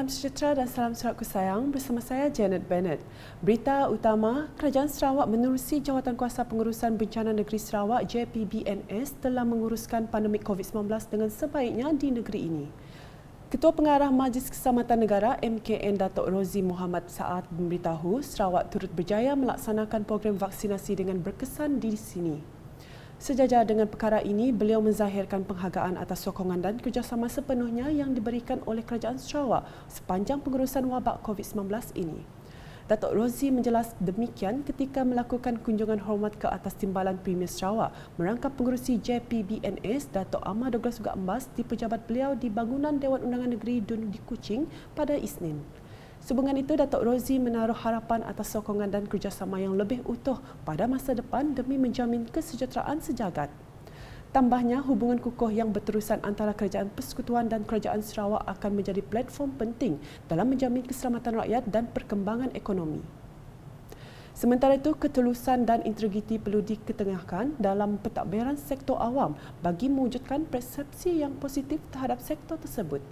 Salam sejahtera dan salam suratku sayang, bersama saya Janet Bennett. Berita utama, Kerajaan Sarawak menerusi Jawatankuasa Pengurusan Bencana Negeri Sarawak JPBNS telah menguruskan pandemik COVID-19 dengan sebaiknya di negeri ini. Ketua Pengarah Majlis Keselamatan Negara MKN Datuk Rozi Muhammad Saad memberitahu Sarawak turut berjaya melaksanakan program vaksinasi dengan berkesan di sini. Sejajar dengan perkara ini, beliau menzahirkan penghargaan atas sokongan dan kerjasama sepenuhnya yang diberikan oleh Kerajaan Sarawak sepanjang pengurusan wabak COVID-19 ini. Datuk Rozi menjelas demikian ketika melakukan kunjungan hormat ke atas timbalan Premier Sarawak merangkap pengerusi JPBNS Datuk Ahmad Douglas Ugak Embas di pejabat beliau di bangunan Dewan Undangan Negeri Dun di Kuching pada Isnin. Sehubungan itu, Datuk Rozi menaruh harapan atas sokongan dan kerjasama yang lebih utuh pada masa depan demi menjamin kesejahteraan sejagat. Tambahnya, hubungan kukuh yang berterusan antara Kerajaan Persekutuan dan Kerajaan Sarawak akan menjadi platform penting dalam menjamin keselamatan rakyat dan perkembangan ekonomi. Sementara itu, ketulusan dan integriti perlu diketengahkan dalam pentadbiran sektor awam bagi mewujudkan persepsi yang positif terhadap sektor tersebut.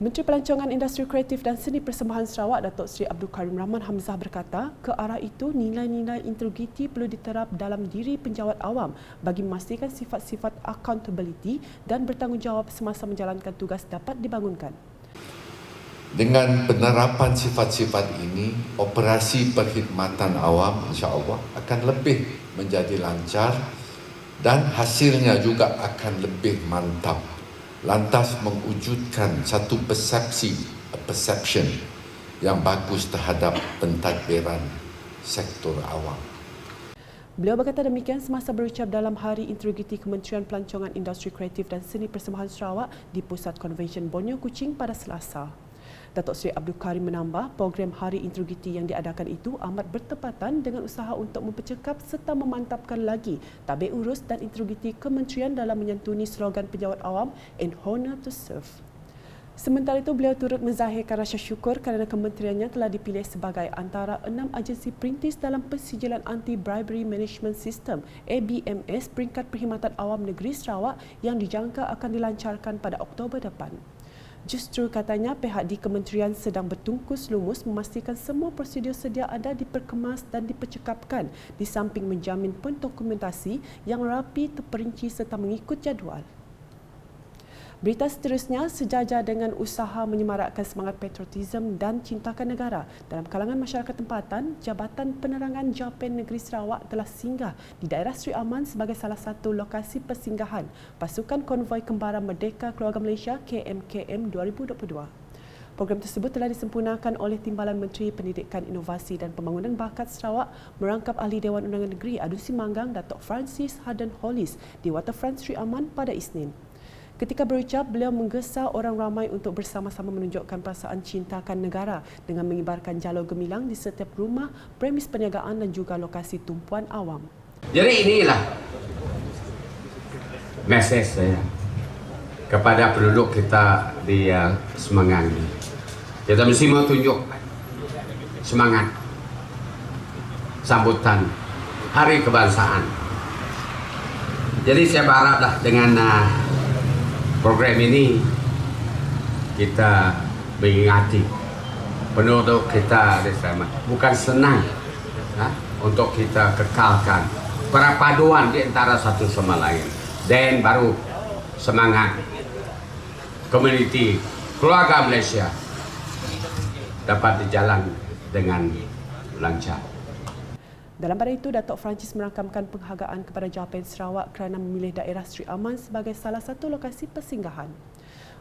Menteri Pelancongan Industri Kreatif dan Seni Persembahan Sarawak Datuk Seri Abdul Karim Rahman Hamzah berkata, ke arah itu nilai-nilai integriti perlu diterap dalam diri penjawat awam bagi memastikan sifat-sifat accountability dan bertanggungjawab semasa menjalankan tugas dapat dibangunkan. Dengan penerapan sifat-sifat ini, operasi perkhidmatan awam insya-Allah akan lebih menjadi lancar dan hasilnya juga akan lebih mantap. Lantas mewujudkan satu perception yang bagus terhadap pentadbiran sektor awam. Beliau berkata demikian semasa berucap dalam Hari Integriti Kementerian Pelancongan Industri Kreatif dan Seni Persembahan Sarawak di Pusat Konvensyen Borneo Kuching pada Selasa. Datuk Seri Abdul Karim menambah, program Hari Integriti yang diadakan itu amat bertepatan dengan usaha untuk mempercekap serta memantapkan lagi tabir urus dan integriti kementerian dalam menyantuni slogan penjawat awam "In Honour to Serve". Sementara itu, beliau turut menzahirkan rasa syukur kerana kementeriannya telah dipilih sebagai antara 6 agensi perintis dalam Persijilan Anti-Bribery Management System ABMS peringkat perkhidmatan awam negeri Sarawak yang dijangka akan dilancarkan pada Oktober depan. Justru katanya pihak di kementerian sedang bertungkus lumus memastikan semua prosedur sedia ada diperkemas dan dipercekapkan di samping menjamin pendokumentasi yang rapi, terperinci serta mengikut jadual. Berita seterusnya, sejajar dengan usaha menyemarakkan semangat patriotisme dan cintakan negara dalam kalangan masyarakat tempatan, Jabatan Penerangan JAPEN Negeri Sarawak telah singgah di daerah Sri Aman sebagai salah satu lokasi persinggahan Pasukan Konvoi Kembara Merdeka Keluarga Malaysia KMKM 2022. Program tersebut telah disempurnakan oleh Timbalan Menteri Pendidikan, Inovasi dan Pembangunan Bakat Sarawak merangkap Ahli Dewan Undangan Negeri Adusi Manggang Datuk Francis Harden Hollis di Waterfront Sri Aman pada Isnin. Ketika berucap, beliau menggesa orang ramai untuk bersama-sama menunjukkan perasaan cintakan negara dengan mengibarkan jalur gemilang di setiap rumah, premis perniagaan dan juga lokasi tumpuan awam. Jadi inilah mesej saya kepada penduduk kita di Semangang ini. Kita mesti mau tunjuk semangat sambutan Hari Kebangsaan. Jadi saya berharaplah dengan program ini kita mengingati penduduk kita bukan senang untuk kita kekalkan perpaduan di antara satu sama lain dan baru semangat komuniti keluarga Malaysia dapat dijalan dengan lancar. Dalam pada itu, Datuk Francis merakamkan penghargaan kepada JAPEN Sarawak kerana memilih daerah Sri Aman sebagai salah satu lokasi persinggahan.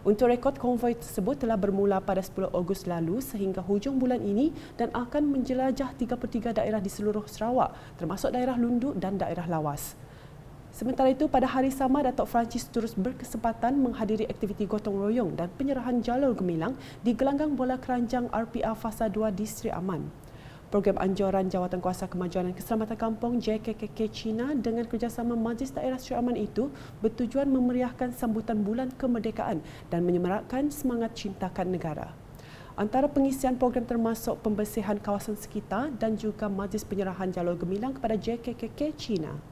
Untuk rekod, konvoi tersebut telah bermula pada 10 Ogos lalu sehingga hujung bulan ini dan akan menjelajah 33 daerah di seluruh Sarawak, termasuk daerah Lundu dan daerah Lawas. Sementara itu, pada hari sama, Datuk Francis terus berkesempatan menghadiri aktiviti gotong royong dan penyerahan jalur gemilang di gelanggang bola keranjang RPA Fasa 2 di Sri Aman. Program anjuran Jawatankuasa Kemajuan dan Keselamatan Kampung JKKK China dengan kerjasama Majlis Daerah Sri Aman itu bertujuan memeriahkan sambutan Bulan Kemerdekaan dan menyemarakkan semangat cintakan negara. Antara pengisian program termasuk pembersihan kawasan sekitar dan juga majlis penyerahan jalur gemilang kepada JKKK China.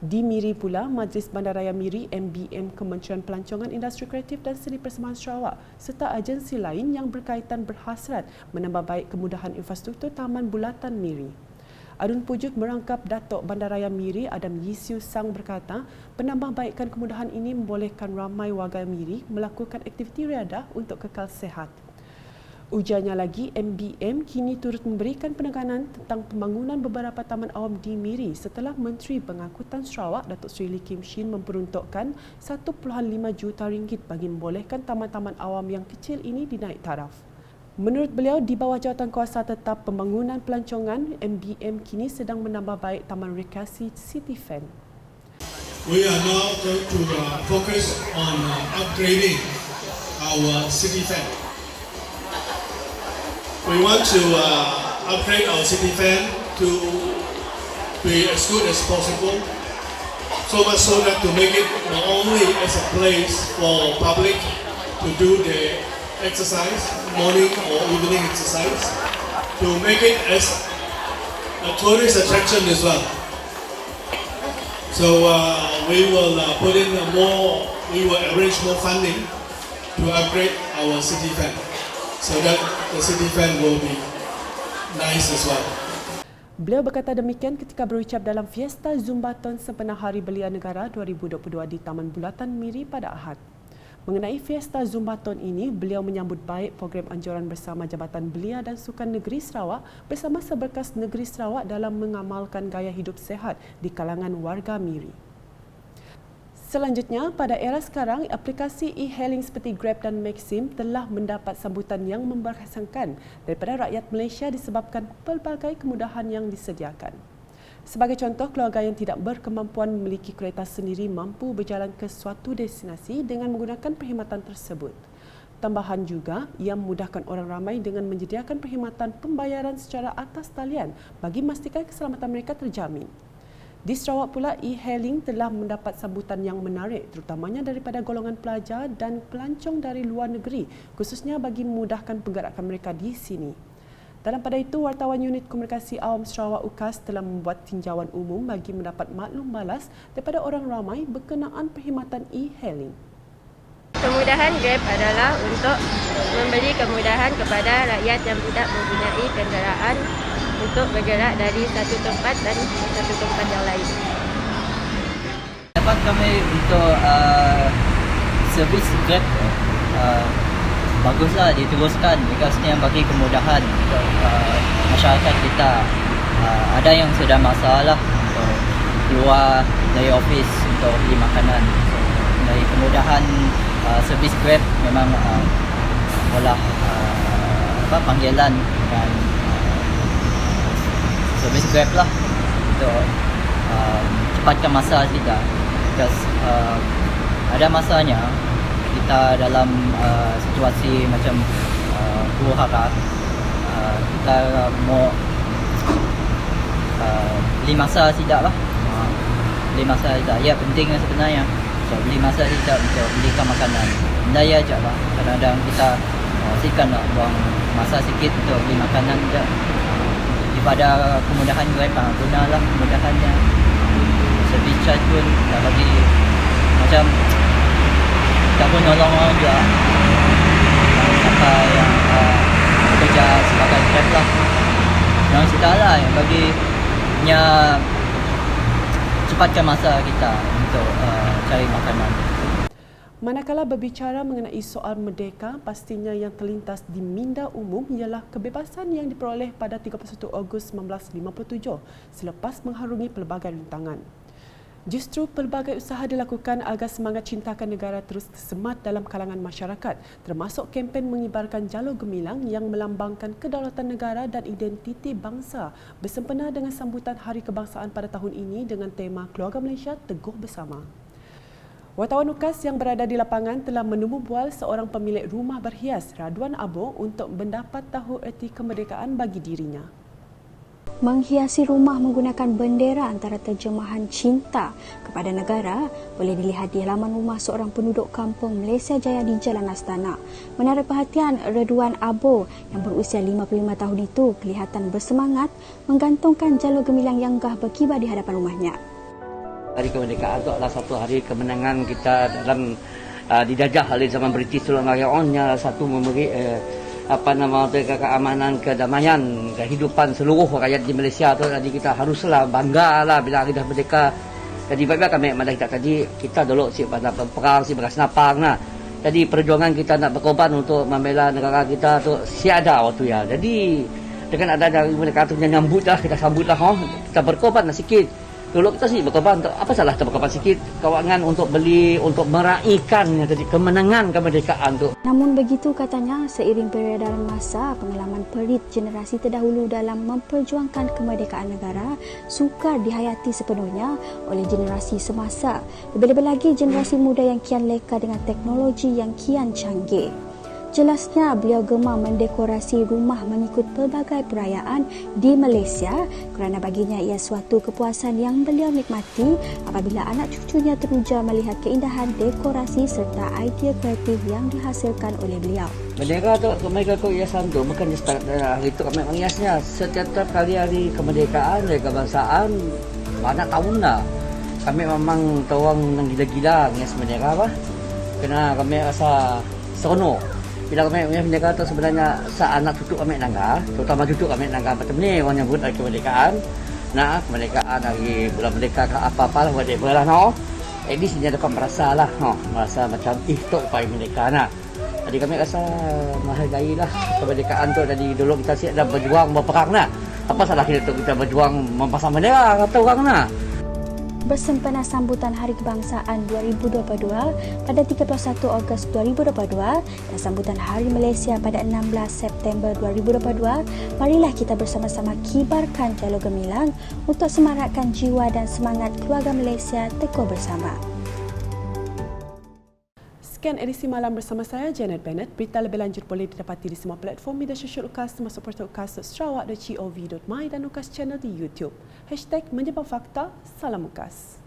Di Miri pula, Majlis Bandaraya Miri MBM Kementerian Pelancongan Industri Kreatif dan Seni Persembahan Sarawak serta agensi lain yang berkaitan berhasrat menambah baik kemudahan infrastruktur Taman Bulatan Miri. Arun Pujut merangkap Datuk Bandaraya Miri Adam Yisiu Sang berkata, penambahbaikan kemudahan ini membolehkan ramai warga Miri melakukan aktiviti riadah untuk kekal sihat. Ujarnya lagi, MBM kini turut memberikan penekanan tentang pembangunan beberapa taman awam di Miri setelah Menteri Pengangkutan Sarawak Datuk Seri Lee Kim Shin memperuntukkan 1.5 juta ringgit bagi membolehkan taman-taman awam yang kecil ini dinaik taraf. Menurut beliau, di bawah jawatan kuasa tetap pembangunan pelancongan, MBM kini sedang menambah baik taman rekreasi City Fan. We are now going to focus on upgrading our City Fan. We want to upgrade our City Fan to be as good as possible, so much so that to make it not only as a place for public to do the exercise, morning or evening exercise, to make it as a tourist attraction as well. So we will put in we will arrange more funding to upgrade our City Fan, so that the City Fan will be nice as well. Beliau berkata demikian ketika berucap dalam Fiesta Zumbaton sempena Hari Belia Negara 2022 di Taman Bulatan Miri pada Ahad. Mengenai Fiesta Zumbaton ini, beliau menyambut baik program anjuran bersama Jabatan Belia dan Sukan Negeri Sarawak bersama Seberkas Negeri Sarawak dalam mengamalkan gaya hidup sihat di kalangan warga Miri. Selanjutnya, pada era sekarang, aplikasi e-hailing seperti Grab dan Maxim telah mendapat sambutan yang memberkesankan daripada rakyat Malaysia disebabkan pelbagai kemudahan yang disediakan. Sebagai contoh, keluarga yang tidak berkemampuan memiliki kereta sendiri mampu berjalan ke suatu destinasi dengan menggunakan perkhidmatan tersebut. Tambahan juga, ia memudahkan orang ramai dengan menyediakan perkhidmatan pembayaran secara atas talian bagi memastikan keselamatan mereka terjamin. Di Sarawak pula, e-hailing telah mendapat sambutan yang menarik terutamanya daripada golongan pelajar dan pelancong dari luar negeri, khususnya bagi memudahkan pergerakan mereka di sini. Dalam pada itu, wartawan Unit Komunikasi Awam Sarawak UKAS telah membuat tinjauan umum bagi mendapat maklum balas daripada orang ramai berkenaan perkhidmatan e-hailing. Kemudahan Grab adalah untuk memberi kemudahan kepada rakyat yang tidak mempunyai kenderaan untuk bergerak dari satu tempat dan satu tempat yang lain. Dapat kami untuk servis Grab baguslah diteruskan, kerana bagi kemudahan untuk masyarakat kita. Ada yang sedang masalah untuk keluar dari ofis untuk beli makanan. So, dari kemudahan servis Grab memang olah panggilan dan servis Grab lah untuk cepatkan masa kita. Because ada masanya kita dalam situasi macam huru-hara, kita mau beli masa tidak lah, beli masa tidak. Ya, penting sebenarnya. So, beli masa tidak untuk belikan makanan. Daya je lah. Kadang-kadang kita sikan nak buang masa sikit untuk beli makanan je. Daripada kemudahan Grab, gunalah kemudahannya. Service charge pun dah bagi macam kita pun nolong orang juga. Sampai yang bekerja sebagai Grab lah. Yang kita lah yang bagi cepatkan masa kita untuk cari makanan. Manakala berbicara mengenai soal merdeka, pastinya yang terlintas di minda umum ialah kebebasan yang diperoleh pada 31 Ogos 1957 selepas mengharungi pelbagai rintangan. Justru pelbagai usaha dilakukan agar semangat cintakan negara terus tersemat dalam kalangan masyarakat, termasuk kempen mengibarkan jalur gemilang yang melambangkan kedaulatan negara dan identiti bangsa bersempena dengan sambutan Hari Kebangsaan pada tahun ini dengan tema Keluarga Malaysia Teguh Bersama. Wartawan UKAS yang berada di lapangan telah menemu bual seorang pemilik rumah berhias, Radwan Abo, untuk mendapat tahu erti kemerdekaan bagi dirinya. Menghiasi rumah menggunakan bendera antara terjemahan cinta kepada negara boleh dilihat di halaman rumah seorang penduduk kampung Malaysia Jaya di Jalan Astana. Menarik perhatian, Radwan Abo yang berusia 55 tahun itu kelihatan bersemangat menggantungkan jalur gemilang yang gah berkibar di hadapan rumahnya. Hari kemerdekaan itu adalah satu hari kemenangan kita dalam dijajah oleh zaman British Selangornya, satu memberi keamanan, kedamaian, kehidupan seluruh rakyat di Malaysia tu. Jadi kita haruslah banggalah bila hari dah merdeka. Jadi baiklah kami malah kita dulu si pada perang si beras napang nah. Jadi perjuangan kita nak berkorban untuk membela negara kita tu siada waktu ya. Jadi dengan ada dari mereka tu nyambutlah, kita sambutlah kita berkorban sikit. Dulu kita sih berkorban, apa salah kita berkorban sikit kewangan untuk beli, untuk meraihkan jadi kemenangan kemerdekaan tu. Namun begitu katanya, seiring peredaran masa, pengalaman perit generasi terdahulu dalam memperjuangkan kemerdekaan negara sukar dihayati sepenuhnya oleh generasi semasa. Lebih-lebih lagi generasi muda yang kian leka dengan teknologi yang kian canggih. Jelasnya, beliau gemar mendekorasi rumah mengikut pelbagai perayaan di Malaysia kerana baginya ia suatu kepuasan yang beliau nikmati apabila anak cucunya teruja melihat keindahan dekorasi serta idea kreatif yang dihasilkan oleh beliau. Bendera tu, mereka hiasan tu bukan start hari itu kami menghiasnya. Setiap kali hari kemerdekaan, hari kebangsaan, banyak tahun dah. Kami memang tawang yang gila-gila menghias bendera apa. Kena kami rasa seronok. Bila kami bendera tu sebenarnya saat anak cucu kami nangga, terutama cucu kami nangga macam ni orang nyambut hari kemerdekaan. Nah, kemerdekaan hari bulan merdeka ke apa-apa lah whatever lah no. At least dia dapat merasa lah, merasa macam tu upaya merdeka nah. Jadi kami rasa menghargai lah kemerdekaan tu. Jadi dulu kita siap dah berjuang berperang nah. Apa salah kita berjuang mempasang bendera kata orang nah. Bersempena sambutan Hari Kebangsaan 2022 pada 31 Ogos 2022 dan sambutan Hari Malaysia pada 16 September 2022, marilah kita bersama-sama kibarkan jalur gemilang untuk semarakkan jiwa dan semangat keluarga Malaysia teguh bersama. Sekian edisi malam bersama saya, Janet Bennett. Berita lebih lanjut boleh didapati di semua platform media sosial UKAS termasuk portal ukas.sarawak.gov.my dan UKAS channel di YouTube. #Menyebab Fakta, Salam UKAS.